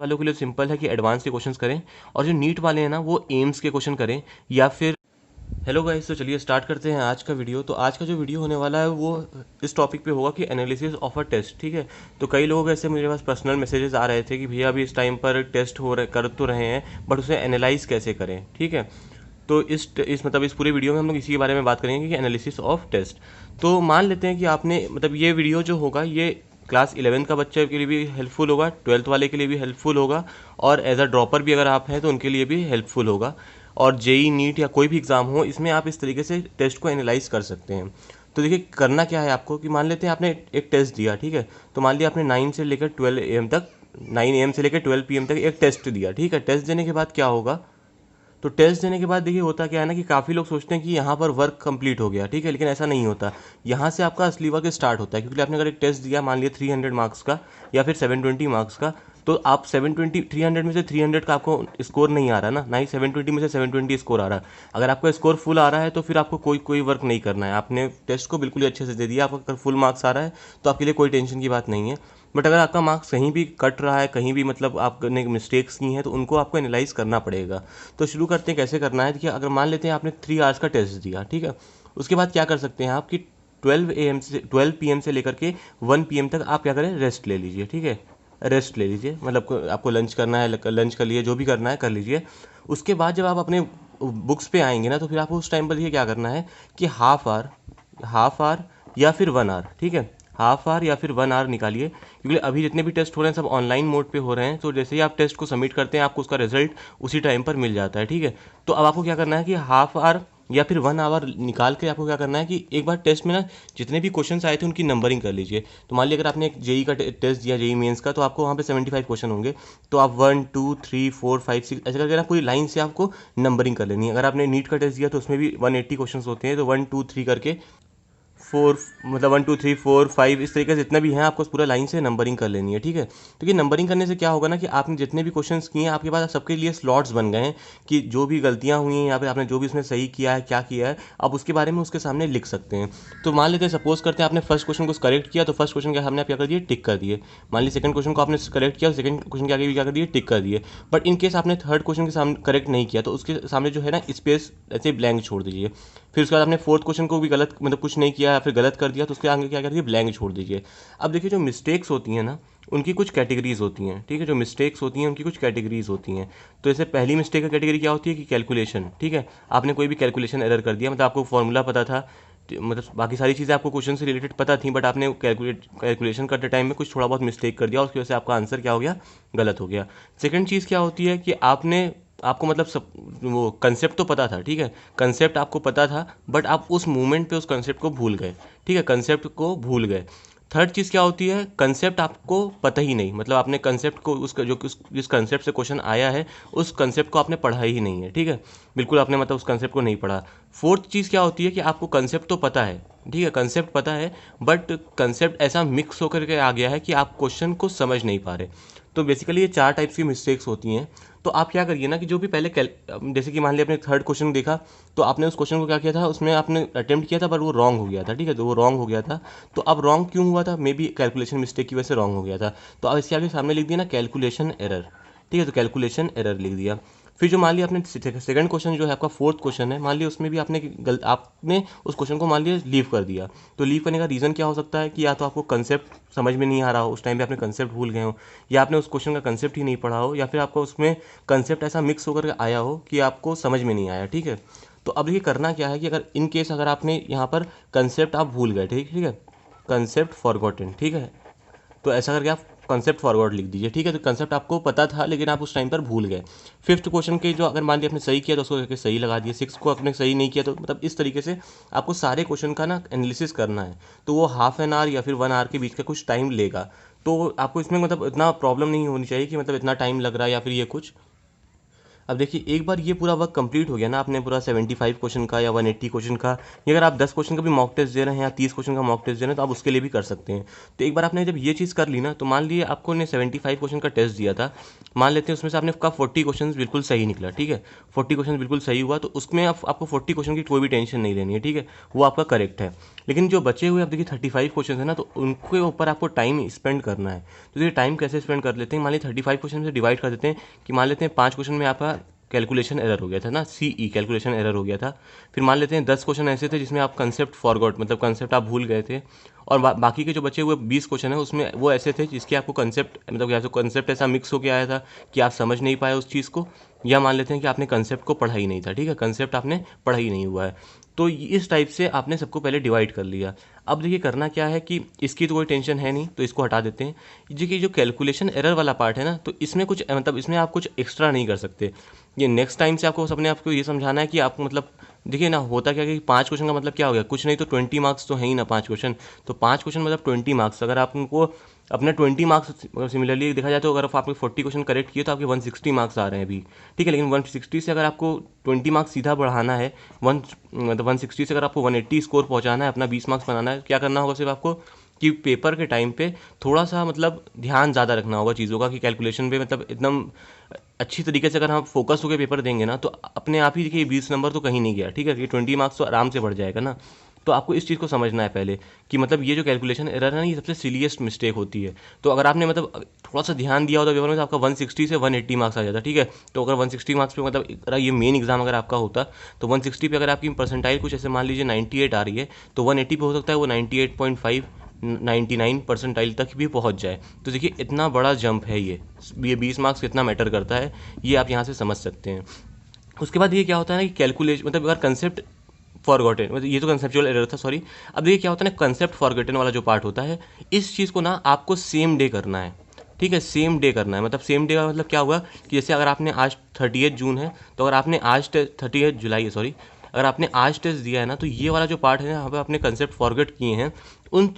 वालों के लिए सिंपल है कि एडवांस के क्वेश्चंस करें, और जो नीट वाले हैं ना वो एम्स के क्वेश्चन करें या फिर। हेलो गाइस, तो चलिए स्टार्ट करते हैं आज का वीडियो। तो आज का जो वीडियो होने वाला है वो इस टॉपिक पे होगा कि एनालिसिस ऑफ अ टेस्ट। ठीक है, तो कई लोगों के ऐसे मेरे पास पर्सनल मैसेजेस आ रहे थे कि भैया अभी इस टाइम पर टेस्ट हो रहे कर तो रहे हैं, बट उसे एनालाइज कैसे करें। ठीक है, तो इस पूरे वीडियो में हम लोग इसी के बारे में बात करेंगे कि एनालिसिस ऑफ टेस्ट। तो मान लेते हैं कि आपने ये वीडियो जो होगा ये क्लास 11 का बच्चे के लिए भी हेल्पफुल होगा, 12th वाले के लिए भी हेल्पफुल होगा, और एज अ ड्रॉपर भी अगर आप हैं तो उनके लिए भी हेल्पफुल होगा। और जेई नीट या कोई भी एग्ज़ाम हो, इसमें आप इस तरीके से टेस्ट को एनालाइज कर सकते हैं। तो देखिए करना क्या है आपको कि मान लेते हैं आपने एक टेस्ट दिया। ठीक है, तो मान लिया आपने 9 से लेकर 12 AM तक, 9 AM से लेकर 12 PM तक एक टेस्ट दिया। ठीक है, टेस्ट देने के बाद क्या होगा, तो टेस्ट देने के बाद देखिए होता क्या है ना कि काफ़ी लोग सोचते हैं कि यहाँ पर वर्क कंप्लीट हो गया। ठीक है, लेकिन ऐसा नहीं होता। यहाँ से आपका असली वर्क स्टार्ट होता है, क्योंकि आपने अगर एक टेस्ट दिया मान लिया 300 मार्क्स का या फिर 720 मार्क्स का, तो आप 720 300 में से 300 का आपको स्कोर नहीं आ रहा ना ही 720 में से 720 स्कोर आ रहा। अगर आपका स्कोर फुल आ रहा है तो फिर आपको कोई कोई वर्क नहीं करना है, आपने टेस्ट को बिल्कुल ही अच्छे से दे दिया। आपका अगर फुल मार्क्स आ रहा है तो आपके लिए कोई टेंशन की बात नहीं है। बट अगर आपका मार्क्स कहीं भी कट रहा है, कहीं भी आपने मिस्टेक्स की हैं, तो उनको आपको एनालाइज करना पड़ेगा। तो शुरू करते हैं कैसे करना है। देखिए अगर मान लेते हैं आपने 3 आवर्स का टेस्ट दिया। ठीक है, उसके बाद क्या कर सकते हैं आप कि 12 PM से लेकर के 1 PM तक आप क्या करें, रेस्ट ले लीजिए। ठीक है, रेस्ट ले लीजिए, आपको लंच करना है, लंच कर लिए, जो भी करना है कर लीजिए। उसके बाद जब आप अपने बुक्स पे आएंगे ना, तो फिर आपको उस टाइम पर देखिए क्या करना है कि हाफ आवर या फिर 1 आवर। ठीक है, हाफ आवर या फिर 1 आवर निकालिए, क्योंकि अभी जितने भी टेस्ट हो रहे हैं सब ऑनलाइन मोड पे हो रहे हैं। तो जैसे ही आप टेस्ट को सबमिट करते हैं आपको उसका रिजल्ट उसी टाइम पर मिल जाता है। ठीक है, तो अब आपको क्या करना है कि हाफ आवर या फिर 1 आवर निकाल के आपको क्या करना है कि एक बार टेस्ट में ना जितने भी क्वेश्चंस आए थे उनकी नंबरिंग कर लीजिए। तो मान लिया अगर आपने एक जेई का टेस्ट दिया, जेई मेंस का, तो आपको वहाँ पे 75 क्वेश्चन होंगे। तो आप 1 2 3 4 5 6 ऐसे करके ना पूरी लाइन से आपको नंबरिंग कर लेनी है। अगर आपने नीट का टेस्ट दिया तो उसमें भी 180 क्वेश्चन होते हैं, तो 1 2 3 करके 4 1 2 3 4 5 इस तरीके से जितना भी है आपको पूरा लाइन से नंबरिंग कर लेनी है। ठीक है, तो ये नंबरिंग करने से क्या होगा ना कि आपने जितने भी क्वेश्चंस किए हैं आपके पास सबके लिए स्लॉट्स बन गए हैं, कि जो भी गलतियां हुई हैं या फिर आपने जो भी उसमें सही किया है, क्या किया है, आप उसके बारे में उसके सामने लिख सकते हैं। तो मान लेते हैं सपोज करते हैं आपने फर्स्ट क्वेश्चन को करेक्ट किया, तो फर्स्ट क्वेश्चन के सामने आप क्या कर दिए, टिक कर दिए। मान लीजिए सेकंड क्वेश्चन को आपने करेक्ट किया, सेकंड क्वेश्चन के आगे भी क्या कर दिए, टिक कर दिए। बट इन केस आपने थर्ड क्वेश्चन के सामने करेक्ट नहीं किया, तो उसके सामने जो है ना स्पेस ऐसे ब्लैंक छोड़ दीजिए। फिर उसके बाद आपने फोर्थ क्वेश्चन को भी गलत कुछ नहीं किया या फिर गलत कर दिया, तो उसके आगे क्या कर दिए, ब्लैंक छोड़ दीजिए। अब देखिए जो मिस्टेक्स होती हैं ना उनकी कुछ कैटेगरीज होती हैं। ठीक है, जो मिस्टेक्स होती हैं उनकी कुछ कैटेगरीज होती हैं। तो जैसे पहली मिस्टेक का कैटेगरी क्या होती है कि कैलकुलेशन। ठीक है, आपने कोई भी कैलकुलेशन एरर कर दिया, आपको फॉर्मूला पता था, बाकी सारी चीज़ें आपको क्वेश्चन से रिलेटेड पता थी, बट आपने कैलकुलेशन करते टाइम में कुछ थोड़ा बहुत मिस्टेक कर दिया, उसकी वजह से आपका आंसर क्या हो गया, गलत हो गया। सेकंड चीज़ क्या होती है कि आपको सब वो कंसेप्ट तो पता था। ठीक है, कंसेप्ट आपको पता था, बट आप उस मोमेंट पे उस कंसेप्ट को भूल गए। ठीक है, कंसेप्ट को भूल गए। थर्ड चीज़ क्या होती है, कंसेप्ट आपको पता ही नहीं, आपने कंसेप्ट को जिस कंसेप्ट से क्वेश्चन आया है उस कंसेप्ट को आपने पढ़ा ही नहीं है। ठीक है, बिल्कुल आपने उस कंसेप्ट को नहीं पढ़ा। फोर्थ चीज़ क्या होती है कि आपको कंसेप्ट तो पता है, ठीक है, कंसेप्ट पता है, बट कंसेप्ट ऐसा मिक्स होकर के आ गया है कि आप क्वेश्चन को समझ नहीं पा रहे। तो बेसिकली ये 4 टाइप्स की मिस्टेक्स होती हैं। तो आप क्या करिए ना कि जो भी पहले जैसे कि मान लिया आपने थर्ड क्वेश्चन देखा, तो आपने उस क्वेश्चन को क्या किया था, उसमें आपने अटेम्प्ट किया था पर वो रॉन्ग हो गया था। ठीक है, तो वो रॉन्ग हो गया था। तो अब रॉन्ग क्यों हुआ था, मे बी कैलकुलेशन मिस्टेक की वजह से रॉन्ग हो गया था। तो अब इसके आगे सामने लिख दिया ना कैलकुलेशन एरर। ठीक है, तो कैलकुलेशन एरर लिख दिया। फिर जो मान लिया आपने सेकंड क्वेश्चन जो है आपका फोर्थ क्वेश्चन है, मान लिया उसमें भी आपने उस क्वेश्चन को मान लिया लीव कर दिया। तो लीव करने का रीज़न क्या हो सकता है कि या तो आपको कंसेप्ट समझ में नहीं आ रहा हो, उस टाइम पे आपने कंसेप्ट भूल गए हो, या आपने उस क्वेश्चन का कंसेप्ट ही नहीं पढ़ा हो, या फिर आपको उसमें कंसेप्ट ऐसा मिक्स होकर आया हो कि आपको समझ में नहीं आया। ठीक है, तो अब देखिए करना क्या है कि अगर इन केस अगर आपने यहाँ पर कंसेप्ट आप भूल गए, ठीक ठीक है, कंसेप्ट फॉरगॉटन। ठीक है, तो ऐसा करके आप कंसेप्ट फॉरवर्ड लिख दीजिए। ठीक है, तो कंसेप्ट आपको पता था लेकिन आप उस टाइम पर भूल गए। फिफ्थ क्वेश्चन के जो अगर मान लिया आपने सही किया तो उसको करके सही लगा दिया, सिक्स को आपने सही नहीं किया, तो इस तरीके से आपको सारे क्वेश्चन का ना एनालिसिस करना है। तो वो हाफ एन आवर या फिर 1 आवर के बीच का कुछ टाइम लेगा। तो आपको इसमें इतना प्रॉब्लम नहीं होनी चाहिए कि इतना टाइम लग रहा है या फिर ये कुछ। अब देखिए एक बार ये पूरा वर्क कंप्लीट हो गया ना, आपने पूरा 75 क्वेश्चन का या 180 क्वेश्चन का, या अगर आप 10 क्वेश्चन का भी मॉक टेस्ट दे रहे हैं या 30 क्वेश्चन का मॉक टेस्ट दे रहे हैं तो आप उसके लिए भी कर सकते हैं। तो एक बार आपने जब ये चीज़ कर ली ना, तो मान लीजिए आपको ने 75 क्वेश्चन का टेस्ट दिया था, मान लेते हैं उसमें से आपने का 40 क्वेश्चन बिल्कुल सही निकला, ठीक है, 40 क्वेश्चन बिल्कुल सही हुआ, तो उसमें आपको 40 क्वेश्चन की कोई भी टेंशन नहीं लेनी है, ठीक है, वो आपका करेक्ट है। लेकिन जो बचे हुए आप देखिए 35 क्वेश्चन है ना, तो उनके ऊपर आपको टाइम स्पेंड करना है। तो ये टाइम कैसे स्पेंड कर लेते हैं, मान लीजिए 35 क्वेश्चन से डिवाइड कर देते हैं कि मान लेते हैं 5 क्वेश्चन में आपका कैलकुलेशन एरर हो गया था ना, सीई कैलकुलेशन एरर हो गया था। फिर मान लेते हैं 10 क्वेश्चन ऐसे थे जिसमें आप कंसेप्ट फॉरगॉट, मतलब कंसेप्ट आप भूल गए थे, और बाकी के जो बचे हुए 20 क्वेश्चन है उसमें वो ऐसे थे जिसके आपको कंसेप्ट, मतलब या तो कंसेप्ट ऐसा मिक्स होकर आया था कि आप समझ नहीं पाए उस चीज़ को, या मान लेते हैं कि आपने कंसेप्ट को पढ़ा ही नहीं था, ठीक है, कंसेप्ट आपने पढ़ा ही नहीं हुआ है। तो इस टाइप से आपने सबको पहले डिवाइड कर लिया। अब देखिए करना क्या है कि इसकी तो कोई टेंशन है नहीं, तो इसको हटा देते हैं। देखिए जो कैलकुलेशन एरर वाला पार्ट है ना, तो इसमें कुछ मतलब इसमें आप कुछ एक्स्ट्रा नहीं कर सकते। ये नेक्स्ट टाइम से आपको अपने आपको ये समझाना है कि आपको मतलब देखिए ना, होता क्या है कि 5 क्वेश्चन का मतलब क्या हो गया, कुछ नहीं तो 20 मार्क्स तो है ही ना 5 क्वेश्चन, तो 5 क्वेश्चन मतलब 20 मार्क्स। अगर आप उनको अपने 20 मार्क्स, अगर सिमिलरली देखा जाए तो अगर आपने 40 क्वेश्चन करेक्ट किए तो आपके 160 मार्क्स आ रहे हैं अभी, ठीक है। लेकिन 160 से अगर आपको 20 मार्क्स सीधा बढ़ाना है, मतलब 160 से अगर आपको 180 स्कोर पहुंचाना है, अपना 20 मार्क्स बनाना है, क्या करना होगा सिर्फ आपको कि पेपर के टाइम पे थोड़ा सा मतलब ध्यान ज़्यादा रखना होगा चीज़ों का, कि कैलकुलेशन पे मतलब एकदम अच्छी तरीके से अगर हम फोकस होकर पेपर देंगे ना, तो अपने आप ही देखिए 20 नंबर तो कहीं नहीं गया, ठीक है, कि 20 मार्क्स तो आराम से बढ़ जाएगा ना। तो आपको इस चीज़ को समझना है पहले कि मतलब ये जो कैलकुलेशन एरर है ना, ये सबसे सिलीएस्ट मिस्टेक होती है। तो अगर आपने मतलब थोड़ा सा ध्यान दिया होता पेपर में, तो आपका 160 से 180 मार्क्स आ जाता, ठीक है। तो अगर 160 मार्क्स पे मतलब अगर ये मेन एग्जाम अगर आपका होता, तो 160 पे अगर आपकी परसेंटाइल कुछ ऐसे मान लीजिए 98 आ रही है, तो 180 पे हो सकता है वो 98.5 99 परसेंटाइल तक भी पहुंच जाए। तो देखिए इतना बड़ा जंप है ये 20 मार्क्स कितना मैटर करता है, ये आप यहाँ से समझ सकते हैं। उसके बाद ये क्या होता है ना कि कैलकुलेशन, मतलब अगर कंसेप्ट फॉरगॉटन, मतलब ये तो कंसेप्चुअल एरर था, सॉरी। अब देखिए क्या होता है ना, कंसेप्ट फॉरगॉटन वाला जो पार्ट होता है, इस चीज़ को ना आपको सेम डे करना है, ठीक है, सेम डे करना है। मतलब सेम डे का मतलब क्या हुआ कि जैसे अगर आपने आज 30 जून है, तो अगर आपने आज 30 जुलाई है, सॉरी, अगर आपने आज टेस्ट दिया है ना, तो ये वाला जो पार्ट है ना, यहाँ पे आपने कंसेप्ट फॉरगेट किए हैं,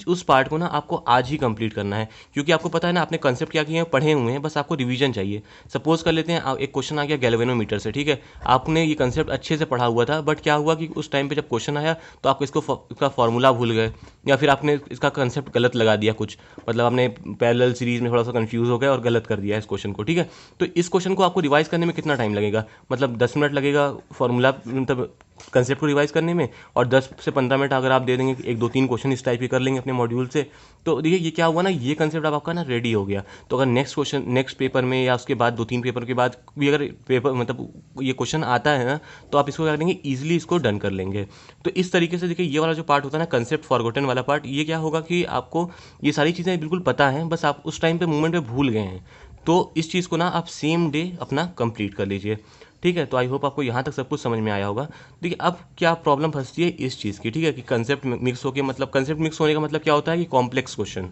उस पार्ट को ना आपको आज ही कंप्लीट करना है, क्योंकि आपको पता है ना आपने कंसेप्ट क्या किए हैं, पढ़े हुए हैं, बस आपको रिवीजन चाहिए। सपोज कर लेते हैं एक क्वेश्चन आ गया गैल्वेनोमीटर से, ठीक है, आपने ये कंसेप्ट अच्छे से पढ़ा हुआ था, बट क्या हुआ कि उस टाइम पे जब क्वेश्चन आया तो आप इसका फॉर्मूला भूल गए, या फिर आपने इसका कंसेप्ट गलत लगा दिया कुछ, मतलब आपने पैरेलल सीरीज में थोड़ा सा कंफ्यूज हो गया और गलत कर दिया इस क्वेश्चन को, ठीक है। तो इस क्वेश्चन को आपको रिवाइज करने में कितना टाइम लगेगा, मतलब 10 मिनट लगेगा फॉर्मूला, मतलब कंसेप्ट को रिवाइज करने में, और 10 से 15 मिनट अगर आप दे देंगे, एक दो तीन क्वेश्चन इस टाइप के कर लेंगे अपने मॉड्यूल से, तो देखिए ये क्या हुआ ना, ये कंसेप्ट अब आपका ना रेडी हो गया। तो अगर नेक्स्ट पेपर में या उसके बाद 2-3 पेपर के बाद भी अगर पेपर मतलब ये क्वेश्चन आता है ना, तो आप इसको क्या करेंगे, ईजिली इसको डन कर लेंगे। तो इस तरीके से देखिए ये वाला जो पार्ट होता है ना, कंसेप्ट फॉरगॉटन वाला पार्ट, ये क्या होगा कि आपको ये सारी चीज़ें बिल्कुल पता हैं, बस आप उस टाइम पे मूवमेंट पे भूल गए हैं। तो इस चीज़ को ना आप सेम डे अपना कंप्लीट कर लीजिए, ठीक है। तो आई होप आपको यहाँ तक सब कुछ समझ में आया होगा। देखिए अब क्या प्रॉब्लम फंसती है इस चीज़ की, ठीक है, कि कंसेप्ट मिक्स होके, मतलब कंसेप्ट मिक्स होने का मतलब क्या होता है कि कॉम्प्लेक्स क्वेश्चन।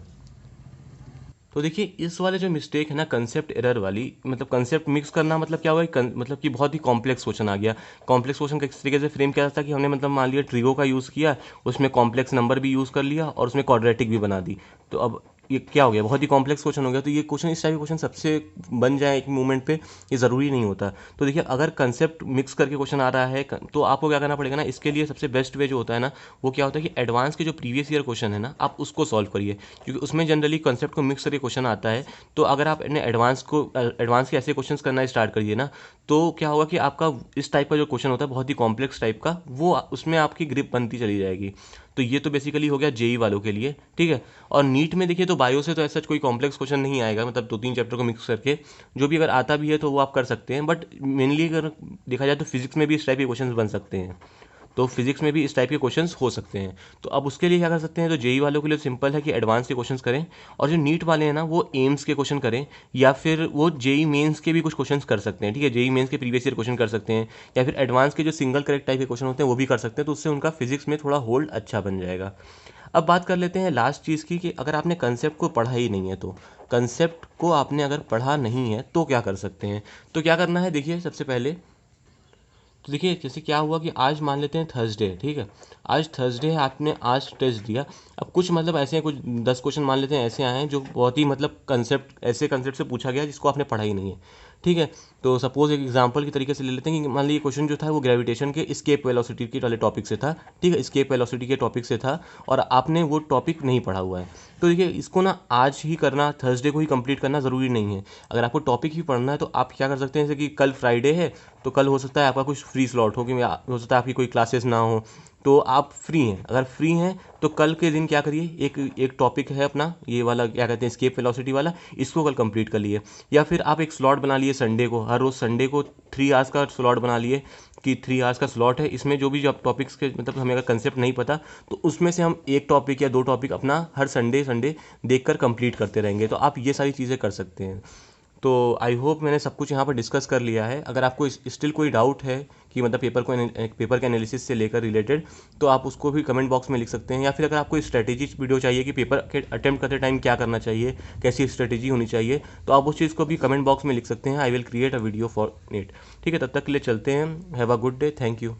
तो देखिए इस वाले जो मिस्टेक है ना कंसेप्ट एरर वाली, मतलब कंसेप्ट मिक्स करना मतलब क्या हुआ मतलब कि बहुत ही कॉम्प्लेक्स क्वेश्चन आ गया। कॉम्प्लेक्स क्वेश्चन किस तरीके से फ्रेम किया था कि हमने मतलब मान लिया ट्रिगो का यूज़ किया, उसमें कॉम्प्लेक्स नंबर भी यूज़ कर लिया और उसमें क्वाड्रेटिक भी बना दी, तो अब ये क्या हो गया, बहुत ही कॉम्प्लेक्स क्वेश्चन हो गया। तो ये क्वेश्चन, इस टाइप के क्वेश्चन सबसे बन जाए एक मोमेंट पे, ये ज़रूरी नहीं होता। तो देखिए अगर कंसेप्ट मिक्स करके क्वेश्चन आ रहा है तो आपको क्या करना पड़ेगा ना, इसके लिए सबसे बेस्ट वे जो होता है ना, वो क्या होता है कि एडवांस के जो प्रीवियस ईयर क्वेश्चन है ना, आप उसको सॉल्व करिए, क्योंकि उसमें जनरली कंसेप्ट को मिक्स करके क्वेश्चन आता है। तो अगर आप अपने एडवांस के ऐसे क्वेश्चंस करना स्टार्ट करिए ना, तो क्या होगा कि आपका इस टाइप का जो क्वेश्चन होता है बहुत ही कॉम्प्लेक्स टाइप का, वो उसमें आपकी ग्रिप बनती चली जाएगी। तो ये तो बेसिकली हो गया जेई वालों के लिए, ठीक है। और नीट में देखिए तो बायो से तो ऐसा कोई कॉम्प्लेक्स क्वेश्चन नहीं आएगा, मतलब 2-3 चैप्टर को मिक्स करके जो भी अगर आता भी है तो वो आप कर सकते हैं, बट मेनली अगर देखा जाए तो फिजिक्स में भी इस टाइप के क्वेश्चन बन सकते हैं, तो फिजिक्स में भी इस टाइप के क्वेश्चंस हो सकते हैं। तो अब उसके लिए क्या कर सकते हैं, तो जेई वालों के लिए सिंपल है कि एडवांस के क्वेश्चंस करें, और जो नीट वाले हैं ना वो एम्स के क्वेश्चन करें, या फिर वो जेई मेंस के भी कुछ क्वेश्चंस कर सकते हैं, ठीक है, जेई मेंस के प्रीवियस ईयर क्वेश्चन कर सकते हैं, या फिर एडवांस के जो सिंगल करेक्ट टाइप के क्वेश्चन होते हैं वो भी कर सकते हैं, तो उससे उनका फिजिक्स में थोड़ा होल्ड अच्छा बन जाएगा। अब बात कर लेते हैं लास्ट चीज़ की, कि अगर आपने कंसेप्ट को पढ़ा ही नहीं है, तो कंसेप्ट को आपने अगर पढ़ा नहीं है तो क्या कर सकते हैं। तो क्या करना है, देखिए सबसे पहले तो देखिए जैसे क्या हुआ कि आज मान लेते हैं थर्सडे, ठीक है, आज थर्सडे है, आपने आज टेस्ट दिया। अब कुछ मतलब ऐसे हैं, कुछ 10 क्वेश्चन मान लेते हैं ऐसे आए हैं जो बहुत ही मतलब कंसेप्ट, ऐसे कंसेप्ट से पूछा गया जिसको आपने पढ़ा ही नहीं है, ठीक है। तो सपोज एक एग्जांपल के तरीके से ले लेते हैं कि मान लीजिए क्वेश्चन जो था वो ग्रेविटेशन के स्केप वेलोसिटी के वाले टॉपिक से था, ठीक है, स्केप वेलोसिटी के टॉपिक से था, और आपने वो टॉपिक नहीं पढ़ा हुआ है। तो देखिए इसको ना आज ही करना, थर्सडे को ही कंप्लीट करना ज़रूरी नहीं है। अगर आपको टॉपिक ही पढ़ना है तो आप क्या कर सकते हैं, जैसे कि कल फ्राइडे है तो कल हो सकता है आपका कुछ फ्री स्लॉट हो, कि हो सकता है आपकी कोई क्लासेस ना हो, तो आप फ्री हैं। अगर फ्री हैं तो कल के दिन क्या करिए, एक एक टॉपिक है अपना ये वाला, क्या कहते हैं, स्केप वेलोसिटी वाला, इसको कल कंप्लीट कर लिए। या फिर आप एक स्लॉट बना लिए संडे को, हर रोज़ संडे को 3 आवर्स का स्लॉट बना लिए कि 3 आवर्स का स्लॉट है, इसमें जो भी जो टॉपिक्स के मतलब हमें अगर कंसेप्ट नहीं पता तो उसमें से हम एक टॉपिक या 2 टॉपिक अपना हर संडे संडे देखकर कंप्लीट करते रहेंगे। तो आप ये सारी चीज़ें कर सकते हैं। तो आई होप मैंने सब कुछ यहाँ पर डिस्कस कर लिया है। अगर आपको स्टिल कोई डाउट है कि मतलब पेपर के एनालिसिस से लेकर रिलेटेड, तो आप उसको भी कमेंट बॉक्स में लिख सकते हैं। या फिर अगर आपको स्ट्रेटेजी वीडियो चाहिए कि पेपर के अटेम्प्ट करते टाइम क्या करना चाहिए, कैसी स्ट्रेटेजी होनी चाहिए, तो आप उस चीज़ को भी कमेंट बॉक्स में लिख सकते हैं। I will create a video for it. ठीक है, तब तक के लिए चलते हैं। Have a good day, thank you.